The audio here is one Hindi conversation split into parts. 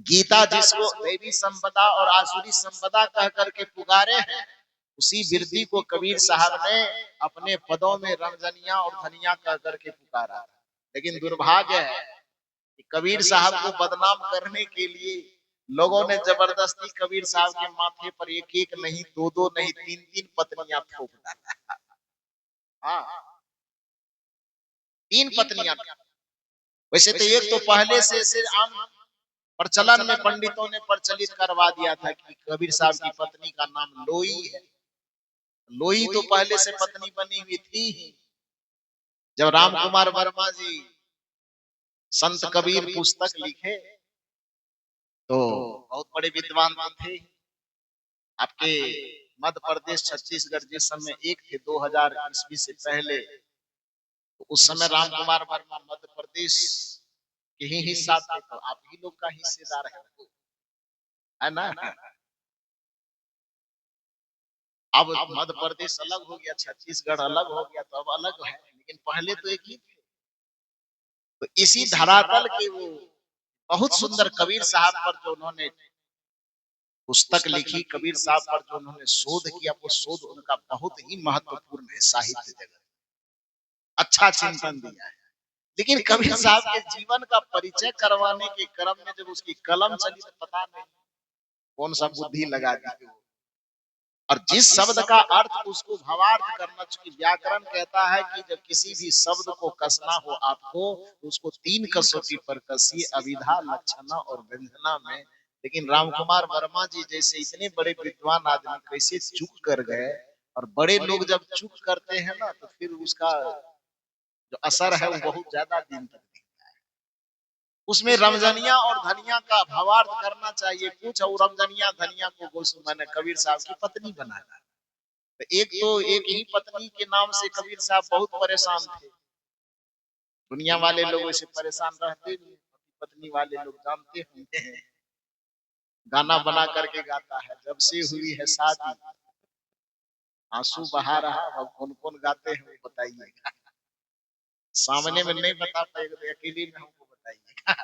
गीता जिसको देवी संपदा और आसुरी संपदा कह करके पुकारे हैं, उसी बिरदी को कबीर साहब ने अपने पदों में रमजनिया और धनिया कह करके पुकारा। लेकिन दुर्भाग्य है कि कबीर साहब को बदनाम करने के लिए लोगों ने जबरदस्ती कबीर साहब के माथे पर एक एक नहीं, दो दो नहीं, तीन तीन पत्नियां थोप डाला। हाँ, तीन पत्नियां। वैसे तो एक तो पहले से आम प्रचलन में पंडितों ने प्रचलित करवा दिया था कि कबीर साहब की पत्नी का नाम लोई है। लोई तो पहले से पत्नी बनी हुई थी ही। जब राम कुमार वर्मा जी संत कबीर पुस्तक लिखे तो बहुत बड़े विद्वान थे। आपके मध्य प्रदेश छत्तीसगढ़ जिस समय एक थे 2000 ईस्वी से पहले, तो उस समय राम कुमार वर्मा मध्य प्रदेश के ही हिस्सा थे, तो आप ही लोग का हिस्सेदार है ना। अब मध्य प्रदेश अलग हो गया, छत्तीसगढ़ अलग हो गया, तो अब अलग है, लेकिन पहले तो एक ही थे। तो इसी धरातल के वो बहुत सुंदर कबीर साहब पर जो उन्होंने पुस्तक लिखी, कबीर साहब पर जो उन्होंने शोध किया, वो शोध उनका बहुत ही महत्वपूर्ण है साहित्य जगत, अच्छा चिंतन दिया है। लेकिन कबीर साहब के जीवन का परिचय करवाने के क्रम में जब उसकी कलम चली तो पता नहीं कौन सा बुद्धि लगा दी, और जिस शब्द का अर्थ उसको भावार्थ करना चाहिए। व्याकरण कहता है कि जब किसी भी शब्द को कसना हो आपको, तो उसको तीन कसौटी पर कसिए, अभिधा, लक्षणा और व्यंजना में। लेकिन रामकुमार वर्मा जी जैसे इतने बड़े विद्वान आदमी कैसे चूक कर गए, और बड़े लोग जब चूक करते हैं ना, तो फिर उसका जो असर है वो बहुत ज्यादा दिन तक दिखता है। उसमें रमजनिया और धनिया का भावार्थ करना चाहिए कुछ, और रमजनिया धनिया को मैंने कबीर साहब की पत्नी बनाया। तो एक ही पत्नी के नाम से कबीर साहब बहुत परेशान थे। दुनिया वाले लोग ऐसे परेशान रहते नहीं, पत्नी वाले लोग जानते होंगे। गाना बना करके गाता है, जब से हुई है शादी आंसू बहा रहा। अब कौन कौन गाते हैं वो बताइएगा, सामने में नहीं बता पाएगा तो अकेले में हमको बताइएगा,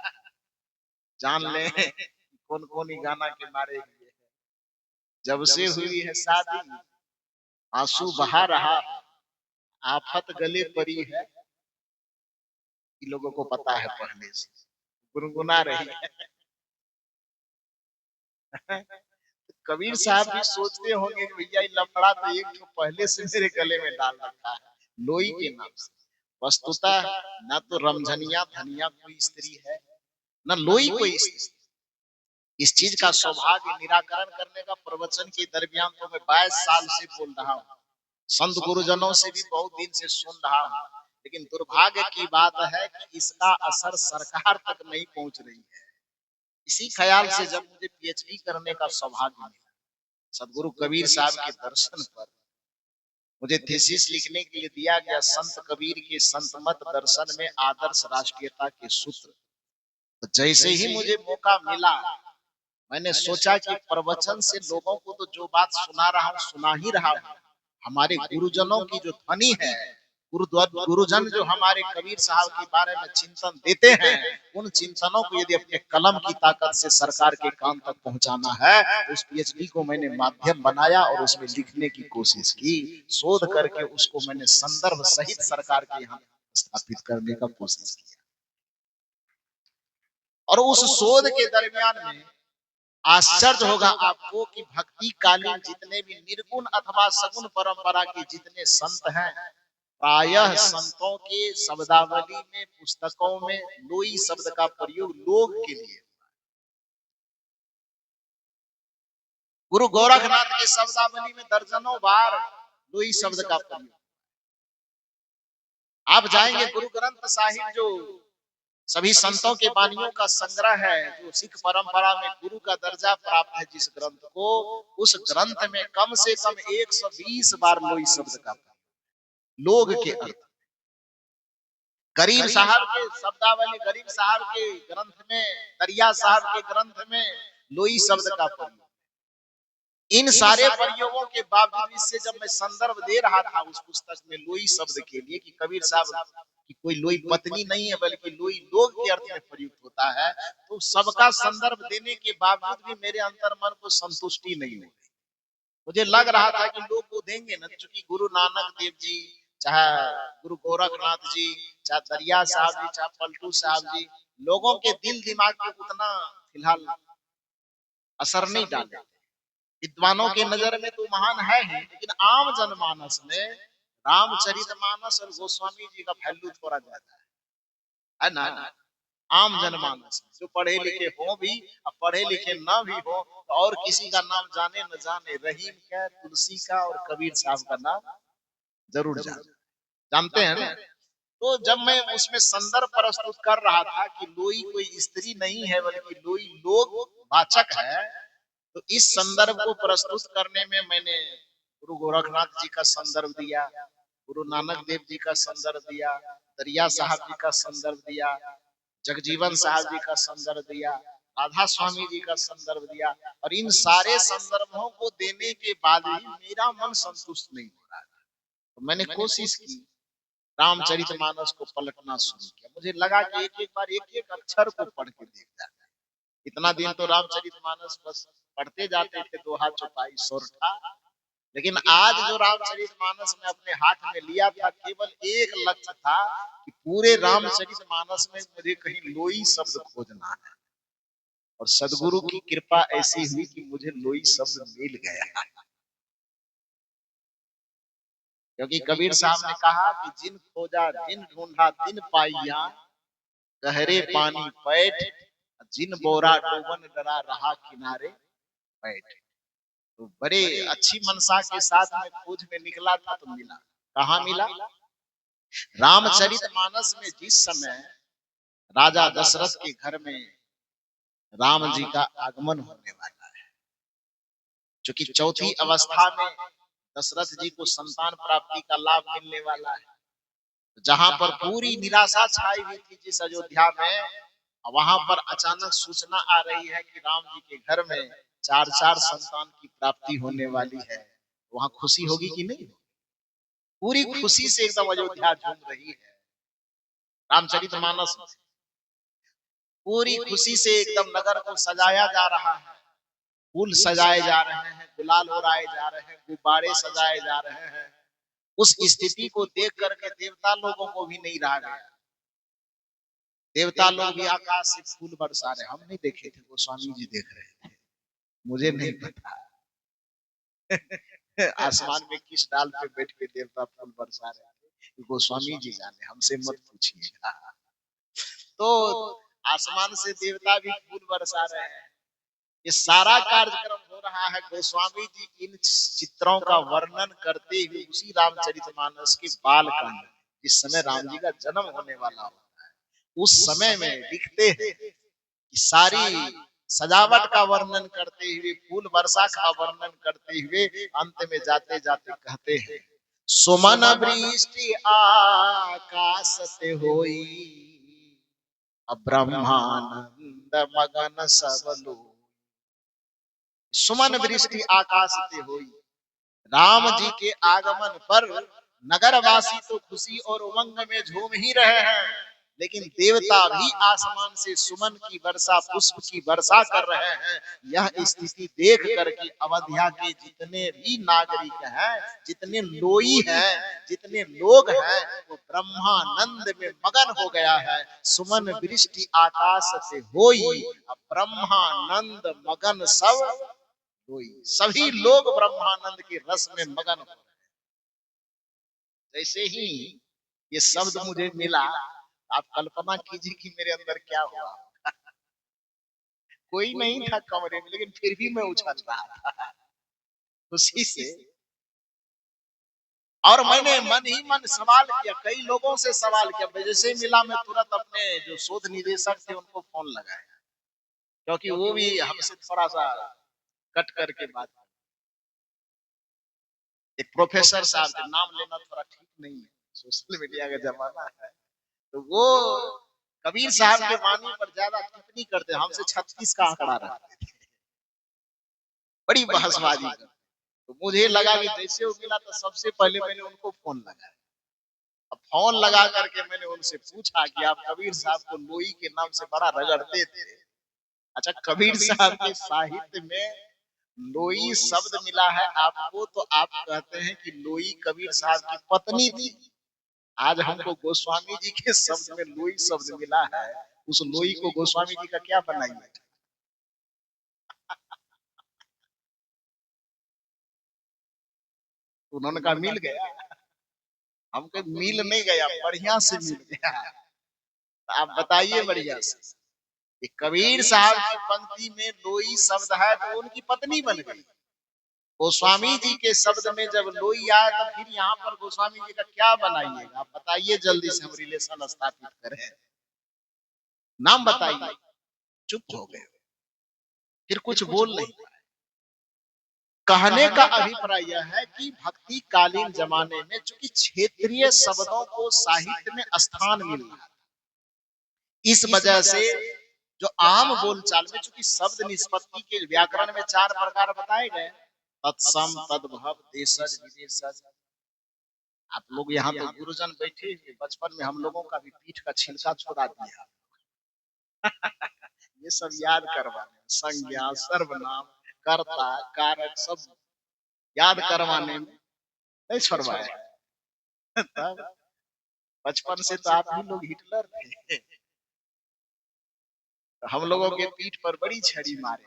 जान ले कौन कौन ही गाना के मारे हुए हैं। जब से हुई है शादी आंसू बहा रहा, आफत गले पड़ी है, इन लोगों को पता है पहले से, गुनगुना रही है। कबीर साहब भी सोचते होंगे कि भैया ये लफड़ा तो एक तो पहले से मेरे गले में डाल रखा है लोई के नाम से। वस्तुतः न तो रमझनिया धनिया कोई स्त्री है, न लोई कोई स्त्री। इस चीज का सौभाग्य निराकरण करने का प्रवचन के दरमियान तो मैं 22 साल से बोल रहा हूँ, संत गुरुजनों से भी बहुत दिन से सुन रहा हूँ, लेकिन दुर्भाग्य की बात है कि इसका असर सरकार तक नहीं पहुंच रही है। इसी ख्याल से जब मुझे पीएचडी करने का सौभाग्य मिला सदगुरु कबीर साहब के दर्शन पर, मुझे थीसिस लिखने के लिए दिया गया संत कबीर के संतमत दर्शन में आदर्श राष्ट्रीयता के सूत्र। तो जैसे ही मुझे मौका मिला, मैंने सोचा कि प्रवचन से लोगों को तो जो बात सुना रहा हूँ सुना ही रहा हूँ, हमारे गुरुजनों की जो ध्वनि है, गुरुजन जो हमारे कबीर साहब के बारे में चिंतन देते हैं, उन चिंतनों को यदि अपने कलम की ताकत से सरकार के कान तक पहुंचाना है, उस पीएचडी को मैंने माध्यम बनाया और उसमें लिखने की कोशिश की, शोध करके उसको मैंने संदर्भ सहित सरकार के यहाँ स्थापित करने का कोशिश किया। और उस शोध के दरमियान में आश्चर्य होगा आपको कि भक्ति कालीन जितने भी निर्गुण अथवा सगुण परंपरा के जितने संत हैं, प्रायः संतों के शब्दावली में, पुस्तकों में लोई शब्द का प्रयोग लोग के लिए। गुरु गोरखनाथ के शब्दावली में दर्जनों बार लोई शब्द का प्रयोग। आप जाएंगे गुरु ग्रंथ साहिब जो सभी संतों के वाणियों का संग्रह है, जो सिख परंपरा में गुरु का दर्जा प्राप्त है जिस ग्रंथ को, उस ग्रंथ में कम से कम 120 बार लोई शब्द का लोग के अर्थ। गरीब साहब के शब्दावली, गरीब साहब के ग्रंथ में, दरिया साहब के ग्रंथ में लोई शब्द का प्रयोग। इन सारे प्रयोगों के बावजूद इससे जब मैं संदर्भ दे रहा था उस पुस्तक में लोई शब्द के लिए कि कबीर साहब की कोई लोई पत्नी नहीं है बल्कि लोई लोग के अर्थ में प्रयुक्त होता है, तो सबका संदर्भ देने के बावजूद भी मेरे अंतर्मन को संतुष्टि नहीं हुई। मुझे लग रहा था कि लोग वो देंगे ना, चूंकि गुरु नानक देव जी, चाहे गुरु गोरखनाथ जी, चाहे दरिया साहब जी, चाहे पलटू साहब जी, लोगों के दिल दिमाग पे उतना फिलहाल असर नहीं डाले। विद्वानों के नजर में तो महान है ही, लेकिन आम जनमानस में रामचरितमानस और गोस्वामी जी का वैल्यू थोड़ा ज्यादा है ना। आम जनमानस जो पढ़े लिखे हो भी, अब पढ़े लिखे ना भी हो, तो और किसी का नाम जाने न जाने, रहीम का, तुलसी का और कबीर साहब का नाम जरूर जानते हैं ना। तो जब मैं उसमें संदर्भ प्रस्तुत कर रहा था कि लोई कोई स्त्री नहीं है बल्कि लोई लोग वाचक है, तो इस संदर्भ को प्रस्तुत करने में मैंने गुरु गोरखनाथ जी का संदर्भ दिया, गुरु नानक देव जी का संदर्भ दिया, दरिया साहब जी का संदर्भ दिया, जगजीवन साहब जी का संदर्भ दिया, राधा स्वामी जी का संदर्भ दिया, और इन सारे संदर्भों को देने के बाद भी मेरा मन संतुष्ट नहीं हो रहा। तो मैंने कोशिश की, रामचरितमानस को पलटना शुरू किया। मुझे लगा कि एक एक बार एक एक अक्षर को पढ़ के देखता है। इतना दिन तो रामचरितमानस बस पढ़ते जाते थे, दोहा चौपाई सोरठा, लेकिन आज जो रामचरितमानस में अपने हाथ में लिया था, केवल एक लक्ष्य था कि पूरे रामचरितमानस में मुझे कहीं लोई शब्द खोजना है, और सदगुरु की कृपा ऐसी हुई कि मुझे लोई शब्द मिल गया। क्योंकि कबीर साहब ने कहा कि जिन खोजा जिन ढूंढा तिन पाइया, गहरे पानी पैठ, जिन बोरा डोबन डरा रहा किनारे बैठ। तो बड़े अच्छी मनसा के साथ में खोज में निकला था, तो मिला। कहाँ मिला? रामचरितमानस में जिस समय राजा दशरथ के घर में राम जी का आगमन होने वाला है, क्योंकि चौथी अवस्था में दशरथ जी को संतान प्राप्ति का लाभ मिलने वाला है, जहां पर पूरी निराशा छाई हुई थी जिस अयोध्या में, वहां पर अचानक सूचना आ रही है कि राम जी के घर में चार चार संतान की प्राप्ति होने वाली है। वहां खुशी होगी कि नहीं? पूरी खुशी से एकदम अयोध्या झूम रही है। रामचरितमानस पूरी खुशी से एकदम नगर को सजाया जा रहा है, फूल सजाए जा रहे हैं, गुलाल उड़ाए जा रहे हैं, गुब्बारे सजाए जा रहे हैं। उस स्थिति को देख करके देवता लोगों को भी नहीं रहा गया। देवता लोग भी आकाश से फूल बरसा रहे। हम नहीं देखे थे, गोस्वामी जी देख रहे थे, मुझे नहीं पता आसमान में किस डाल पे बैठ के देवता फूल बरसा रहे थे, गोस्वामी जी जाने, हमसे मत पूछिए। तो आसमान से देवता भी फूल बरसा रहे हैं। ये सारा कार्यक्रम हो रहा है। गोस्वामी जी इन चित्रों का वर्णन करते हुए उसी रामचरितमानस के बाल कांड, जिस समय राम जी का जन्म होने वाला होता है, उस समय में लिखते हैं कि सारी सजावट का वर्णन करते हुए, फूल वर्षा का वर्णन करते हुए, अंत में जाते जाते कहते हैं, सुमन वृष्टि आकाश से होई, ब्रह्मानंद मगन सब लोग। सुमन वृष्टि आकाश से हुई, राम जी के आगमन पर नगरवासी तो खुशी और उमंग में झूम ही रहे हैं, लेकिन देवता भी आसमान से सुमन की वर्षा, पुष्प की वर्षा कर रहे हैं। यह स्थिति देख करके अवध्या के जितने भी नागरिक हैं, जितने लोई हैं, जितने लोग हैं, वो ब्रह्मानंद में मगन हो गया है। सुमन वृष्टि आकाश से होई, ब्रह्मानंद मगन सब लोई। सभी लोग ब्रह्मानंद के रस में मगन हो रहे हैं। जैसे ही ये शब्द मुझे मिला, आप कल्पना कीजिए कि मेरे अंदर क्या हुआ। कोई नहीं था कमरे में, लेकिन फिर भी मैं उछल रहा था खुशी से। और मैंने मन ही मन सवाल किया, कई लोगों से सवाल किया। जैसे मिला, मैं तुरंत अपने जो शोध निदेशक थे उनको फोन लगाया, क्योंकि वो भी हमसे थोड़ा सा कट करके बात। एक प्रोफेसर साहब के नाम लेना थोड़ा ठीक नहीं है, सोशल मीडिया का जमाना है, तो वो कबीर साहब के वाणी पर ज्यादा टिप्पणी करते, हमसे 36 का आंकड़ा रखते थे। बड़ी बहसबाजी करते। तो मुझे लगा कि जैसे वो मिला तो सबसे पहले मैंने उनको फोन लगाया। अब फोन लगा करके मैंने उनसे पूछा कि आप कबीर साहब को लोई के नाम से बड़ा रगड़ते थे। अच्छा, कबीर साहब के साहित्य में लोई शब्द मिला है आपको, तो आप कहते हैं कि लोई कबीर साहब की पत्नी थी। आज हमको गोस्वामी जी के शब्द में लोई शब्द मिला है, उस लोई को गोस्वामी जी का क्या बनाएंगे? उन्होंने कहा मिल गया। हमको मिल नहीं गया, बढ़िया से मिल गया। तो आप बताइए बढ़िया से कि कबीर साहब की पंक्ति में लोई शब्द है तो उनकी पत्नी बन गई। गोस्वामी जी के शब्द में जब लोई आया तो फिर यहाँ पर गोस्वामी जी का क्या बनाइएगा? आप बताइए, जल्दी से हम रिलेशन स्थापित करें। नाम बताइए। चुप हो गए, फिर कुछ बोल नहीं पाए। कहने का अभिप्राय यह है कि भक्ति कालीन जमाने में चूंकि क्षेत्रीय शब्दों को साहित्य में स्थान मिल रहा है, इस वजह से जो आम बोलचाल में चूंकि शब्द निष्पत्ति के व्याकरण में 4 प्रकार बताए गए, तत्सम, तद्भव, देशज, विदेशज। आप लोग यहाँ तो गुरुजन बैठे हुए, बचपन में हम लोगों का भी पीठ का छिलका छोड़ा दिया। ये सब याद करवाने, संज्ञा, सर्वनाम, कर्ता, कारक सब याद करवाने में नहीं छोड़वाया। तब बचपन से तो आप ही लोग हिटलर थे। तो हम लोगों के पीठ पर बड़ी छड़ी मारे,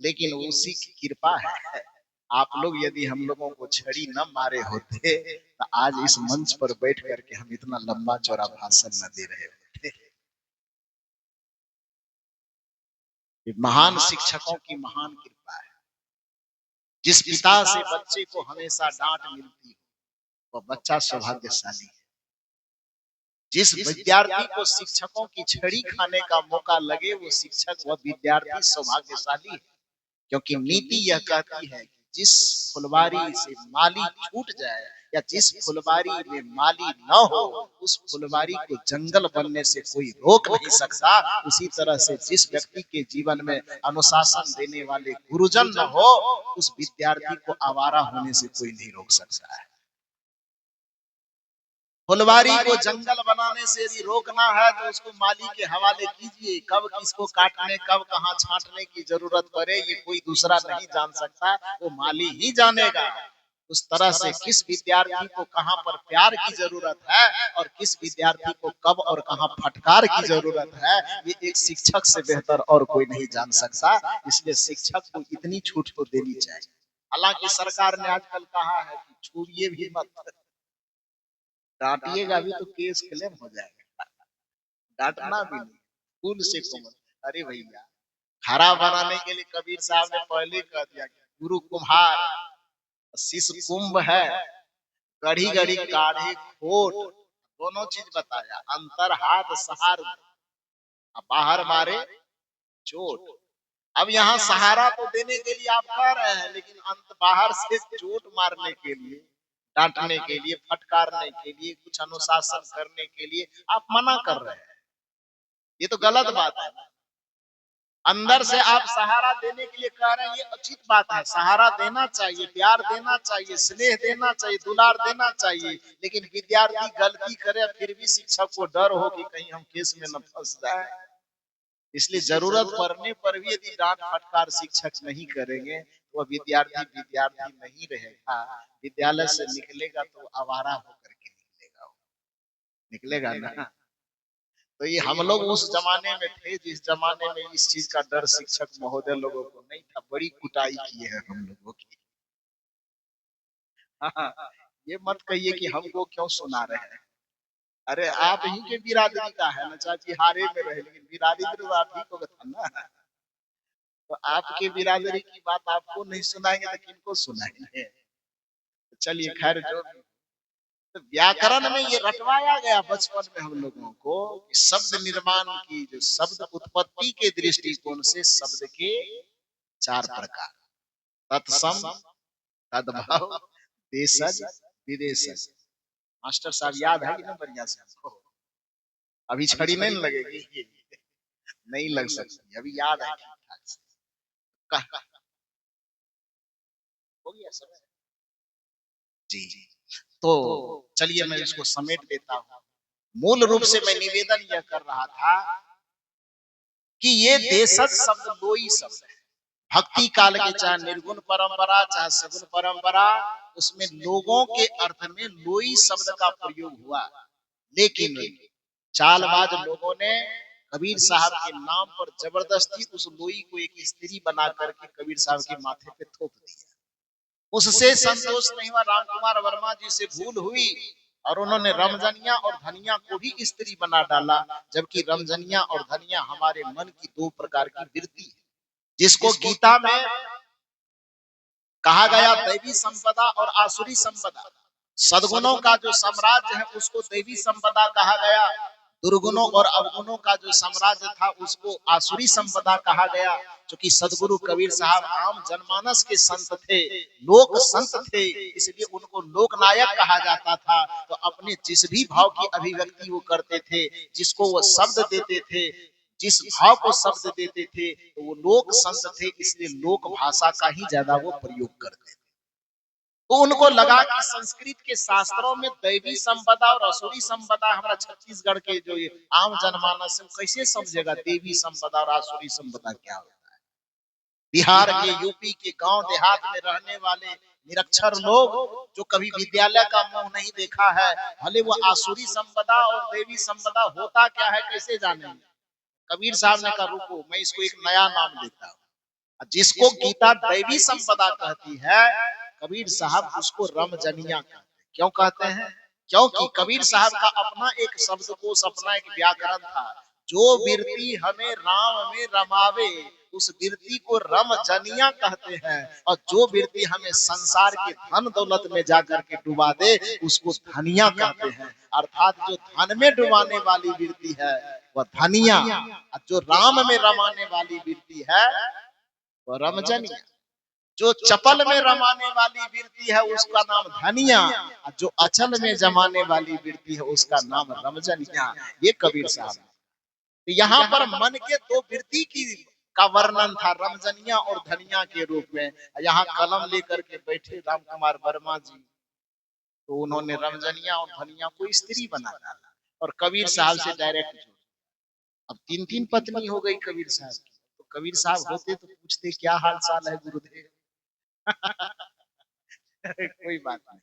लेकिन उसी की कृपा है। आप लोग यदि हम लोगों को छड़ी न मारे होते तो आज इस मंच पर बैठ करके हम इतना लंबा चौड़ा भाषण न दे रहे होते। ये महान शिक्षकों की महान कृपा है। जिस पिता से बच्चे को हमेशा डांट मिलती हो वह बच्चा सौभाग्यशाली है। जिस विद्यार्थी को शिक्षकों की छड़ी खाने का मौका लगे वो शिक्षक व विद्यार्थी सौभाग्यशाली है। क्योंकि नीति यह कहती है कि जिस फुलवारी से माली छूट जाए या जिस फुलवारी में माली न हो, उस फुलवारी को जंगल बनने से कोई रोक नहीं सकता। उसी तरह से जिस व्यक्ति के जीवन में अनुशासन देने वाले गुरुजन न हो, उस विद्यार्थी को आवारा होने से कोई नहीं रोक सकता है। फुलवारी को जंगल बनाने से यदि रोकना है तो उसको माली के हवाले कीजिए। कब किसको काटने, कब कहाँ छांटने की जरूरत पड़े ये कोई दूसरा नहीं जान सकता, वो माली ही जानेगा। उस तरह से किस विद्यार्थी को कहाँ पर प्यार की जरूरत है और किस विद्यार्थी को कब और कहाँ फटकार की जरूरत है, ये एक शिक्षक से बेहतर और कोई नहीं जान सकता। इसलिए शिक्षक को इतनी छूट तो देनी चाहिए। हालांकि सरकार ने आजकल कहा है कि छूइए भी मत, डांटिएगा भी तो केस क्लेम हो जाएगा। डांटना भी नहीं, फूल से कोमल। अरे भैया, हरा बनाने के लिए कबीर साहब ने पहले कह दिया कि गुरु कुम्हार, शिष्य कुंभ है, गढ़ी गढ़ी काढ़े खोट, दोनों चीज बताया। अंतर हाथ सहार, बाहर मारे चोट। अब यहाँ सहारा तो देने के लिए आप कह रहे हैं, लेकिन अंत बाहर से चोट मारने के लिए, डांटने के लिए, फटकारने के लिए, कुछ अनुशासन करने के लिए आप मना कर रहे हैं। ये तो गलत बात है। अंदर से आप सहारा देने के लिए कह रहे हैं, ये उचित बात है। सहारा देना चाहिए, प्यार देना चाहिए, स्नेह देना चाहिए, दुलार देना चाहिए। लेकिन विद्यार्थी गलती करे फिर भी शिक्षक को डर हो कि कहीं हम केस में न फंस जाए। इसलिए जरूरत पड़ने पर भी यदि डांट फटकार शिक्षक नहीं करेंगे तो वह विद्यार्थी विद्यार्थी नहीं रहेगा। विद्यालय से निकलेगा तो आवारा होकर के निकलेगा, निकलेगा ना। तो ये हम लोग उस जमाने में थे जिस जमाने में इस चीज का डर शिक्षक महोदय लोगों को नहीं था। बड़ी कुटाई की है हम लोगों की। हाँ, ये मत कहिए कि हमको क्यों सुना रहे हैं। अरे आप ही के बिरादरी का है ना, चाची हारे में रहे, लेकिन बिरादरी तो आप ही को था ना। तो आपके बिरादरी की बात आपको नहीं सुनाएंगे तो किनको सुनाएंगे। तो चलिए खैर, जो तो व्याकरण में ये रटवाया गया बचपन में हम लोगों को कि शब्द निर्माण की, जो शब्द उत्पत्ति के दृष्टिकोण से शब्द के 4 प्रकार, तत्सम, तद्भव, देशज, विदेशज। मास्टर साहब याद है कि ना बढ़िया से आपको? अभी छड़ी नहीं लगेगी? नहीं लग सकती, अभी याद है ठीक ठाक से। हो गया समय जी। तो चलिए मैं इसको समेट देता हूँ। मूल रूप से मैं निवेदन यह कर रहा था कि ये देशज शब्द लोई शब्द है। भक्ति काल के चाहे निर्गुण परंपरा चाहे सगुण परंपरा, उसमें लोगों के अर्थ में लोई शब्द का प्रयोग हुआ। लेकिन चालबाज लोगों ने कबीर साहब के नाम पर जबरदस्ती उस लोई को एक स्त्री बना करके कबीर साहब के माथे पे थोप दिया। उससे संतोष नहीं हुआ, रामकुमार वर्मा जी से भूल हुई और उन्होंने रमजनिया और धनिया को भी स्त्री बना डाला, जबकि रमजनिया और धनिया हमारे मन की दो प्रकार की वृत्ति है, जिसको गीता में कहा गया दैवी संपदा और आसुरी संपदा। सद्गुणों का जो साम्राज्य है उसको दैवी संपदा कहा गया, दुर्गुणों और अवगुणों का जो साम्राज्य था उसको आसुरी संपदा कहा गया। क्योंकि सदगुरु कबीर साहब आम जनमानस के संत थे, लोक संत थे, इसलिए उनको लोकनायक कहा जाता था। तो अपने जिस भी भाव की अभिव्यक्ति वो करते थे, जिसको वो शब्द देते थे, जिस भाव को शब्द देते थे, तो वो लोक संत थे, इसलिए लोक भाषा का ही ज्यादा वो प्रयोग करते थे। तो उनको लगा कि संस्कृत के शास्त्रों में दैवी संपदा और असुरी संपदा, हमारा छत्तीसगढ़ के जो ये आम जनमानस कैसे समझेगा देवी संपदा और आसुरी संपदा क्या होता है। बिहार के, यूपी के गांव देहात में रहने वाले निरक्षर लोग जो कभी विद्यालय का मुंह नहीं देखा है, भले वो आसुरी संपदा और देवी संपदा होता क्या है कैसे जानेंगे। कबीर साहब ने कहा रुको, मैं इसको एक नया नाम देता हूँ। जिसको गीता दैवी संपदा कहती है, कबीर साहब उसको रमजनिया कहते हैं। क्यों कहते हैं? क्योंकि कबीर साहब का अपना एक शब्दकोश, अपना एक व्याकरण था। जो बिरती हमें राम में रमावे, उस बिरती को रमजनिया कहते हैं। और जो बिरती हमें संसार के धन दौलत में जाकर के डुबा दे, उसको धनिया कहते हैं। अर्थात जो धन में डुबाने वाली बिरती है वह धनिया, जो राम में रमाने वाली बिरती है वो रमजनिया। जो चपल में रमाने वाली बिरती है उसका नाम धनिया, जो अचल में जमाने वाली बिरती है उसका नाम रमजनिया। ये कबीर साहब। तो यहाँ पर मन के दो बिरती की का वर्णन था, रमजनिया और धनिया के रूप में। यहाँ कलम लेकर के बैठे राम कुमार वर्मा जी, तो उन्होंने रमजनिया और धनिया को स्त्री बना डाला और कबीर साहब से डायरेक्ट जोड़। अब तीन तीन पत्नी हो गई कबीर साहब की। तो कबीर साहब होते तो पूछते क्या हाल चाल है गुरुदेव। कोई बात नहीं।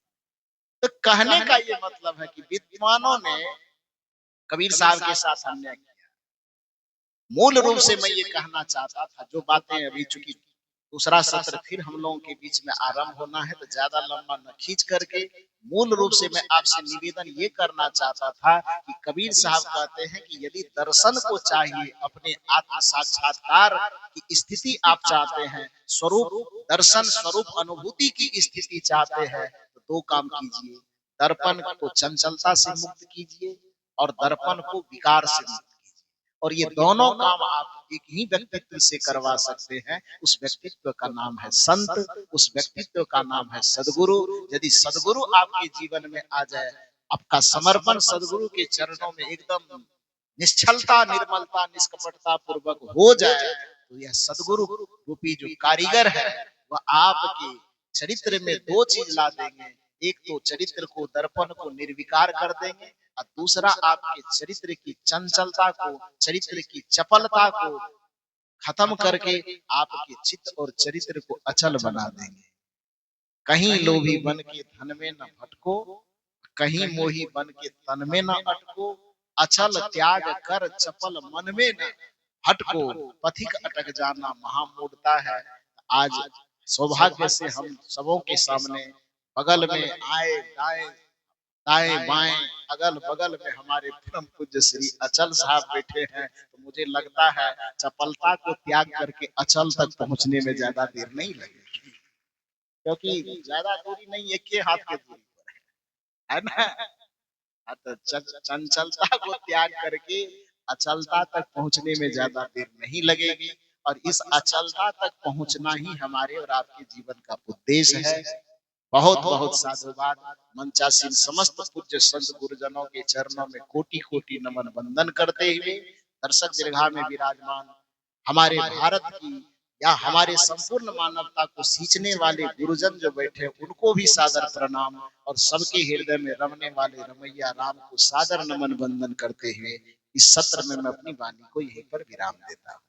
तो कहने का ये मतलब है कि विद्वानों ने कबीर साहब के साथ अन्याय किया। मूल रूप से मैं ये कहना चाहता था, जो बातें अभी चूंकि दूसरा सत्र फिर हम लोगों के बीच में आरंभ होना है, तो ज्यादा लंबा न खींच करके मूल रूप से मैं आपसे निवेदन ये करना चाहता था कि कबीर साहब कहते हैं कि यदि दर्शन को चाहिए, अपने आत्म साक्षात्कार की स्थिति आप चाहते हैं, स्वरूप दर्शन स्वरूप अनुभूति की स्थिति चाहते हैं, तो दो काम कीजिए। दर्पण को चंचलता से मुक्त कीजिए और दर्पण को विकार से मुक्त। और ये दोनों काम आप एक ही व्यक्तित्व से करवा सकते हैं। उस व्यक्तित्व का नाम है संत, उस व्यक्तित्व का नाम है सदगुरु। यदि सदगुरु आपके जीवन में आ जाए, आपका समर्पण सदगुरु के चरणों में एकदम निश्चलता, निर्मलता, निष्कपटता पूर्वक हो जाए, तो यह सदगुरु रूपी जो कारीगर है वह आपके चरित्र में दो चीज ला देंगे। एक तो चरित्र को, दर्पण को निर्विकार कर देंगे, और दूसरा आपके चरित्र की चंचलता को, चरित्र की चपलता को खत्म करके आपके चित्त और चरित्र को अचल बना देंगे। कहीं लोभी बन के धन में न भटको, कहीं मोही बन के तन में न अटको, अचल त्याग कर चपल मन में न हटको, पथिक अटक जाना महामूढ़ता है। आज सौभाग्य से हम सबों के सामने बगल में आए दाएं दाएं बाएं अगल बगल में हमारे परम पूज्य श्री अचल साहब बैठे हैं। तो मुझे लगता है चपलता को त्याग करके अचल तक पहुंचने में ज्यादा देर नहीं लगेगी, क्योंकि ज्यादा दूरी नहीं, एक ही हाथ की दूरी पर है ना। तो चंचलता को त्याग करके अचलता तक पहुंचने में ज्यादा देर नहीं लगेगी, और इस अचलता तक पहुंचना ही हमारे और आपके जीवन का उद्देश्य है। बहुत बहुत साधुवाद। मंचासीन समस्त पूज्य संत गुरुजनों के चरणों में कोटि कोटि नमन वंदन करते हुए, दर्शक दीर्घा में विराजमान हमारे भारत की या हमारे संपूर्ण मानवता को सींचने वाले गुरुजन जो बैठे उनको भी सादर प्रणाम और सबके हृदय में रमने वाले रमैया राम को सादर नमन वंदन करते हुए इस सत्र में मैं अपनी वाणी को यहीं पर विराम देता हूँ।